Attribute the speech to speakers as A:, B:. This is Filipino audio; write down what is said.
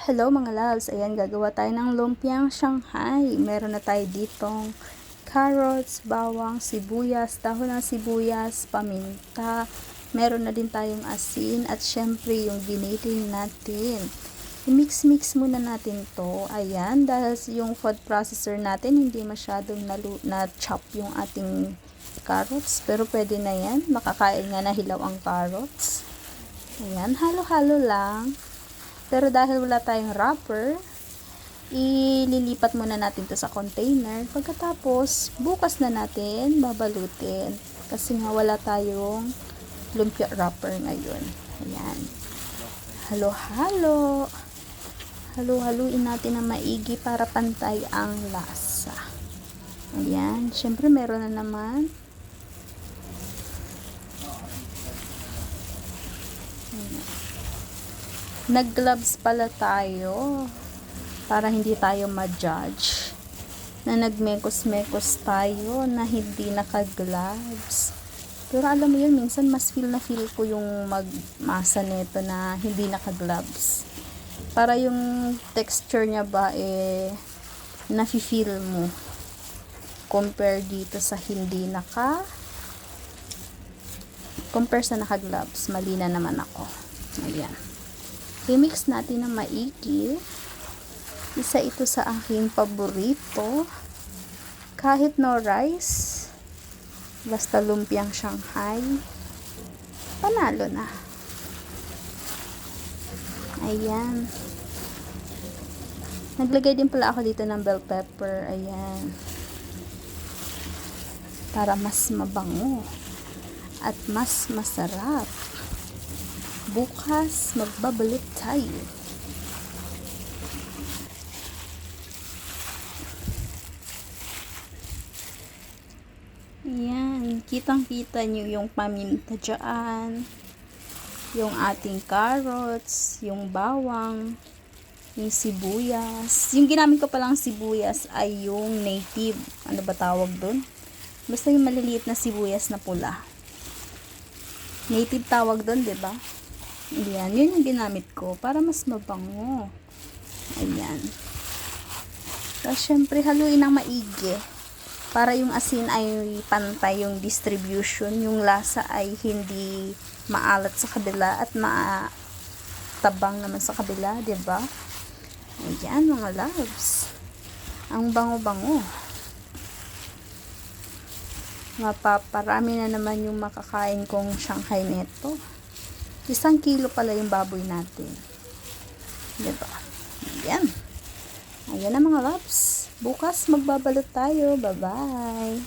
A: Hello mga loves, ayan gagawa tayo ng lumpiang Shanghai. Meron na tayo ditong carrots, bawang, sibuyas, dahon ng sibuyas, paminta. Meron na din tayong asin at syempre yung giniling natin. I-mix-mix muna natin to. Ayan, dahil yung food processor natin hindi masyadong na-chop yung ating carrots. Pero pwede na yan, makakain nga na hilaw ang carrots. Ayan, halo-halo lang. Pero dahil wala tayong wrapper, ililipat muna natin to sa container. Pagkatapos, bukas na natin babalutin. Kasi nga wala tayong lumpia wrapper ngayon. Ayan. Halo-halo. Halo-haluin natin na maigi para pantay ang lasa. Ayan. Syempre meron na naman. Ayan. Nag-gloves pala tayo para hindi tayo ma-judge na nagmekos-mekos tayo na hindi naka-gloves. Pero alam mo yun, minsan mas feel ko yung magmasa nito na hindi naka-gloves. Para yung texture niya ba nafi-feel mo compare dito sa hindi compare sa naka-gloves. Mali na naman ako. Ayan. I-mix natin ng maigi. Isa ito sa aking paborito. Kahit no rice, basta lumpiang Shanghai, panalo na. Ayan. Naglagay din pala ako dito ng bell pepper. Ayan. Para mas mabango at mas masarap. Bukas, magbabalot tayo. Ayan, kitang-kita nyo yung paminta dyan, yung ating carrots, yung bawang, yung sibuyas. Yung ginamit ko palang sibuyas ay yung native. Ano ba tawag dun? Basta yung maliliit na sibuyas na pula. Native tawag dun, diba? Ayan, yun yung ginamit ko para mas mabango. Ayan. So, syempre, haluin ng maigi para yung asin ay pantay yung distribution. Yung lasa ay hindi maalat sa kabila at matabang naman sa kabila, diba? Ayan, mga loves. Ang bango-bango. Mapaparami na naman yung makakain kong Shanghai neto. 1 kilo pala yung baboy natin. Diba? Ayan. Ayan na mga loves. Bukas magbabalot tayo. Bye-bye.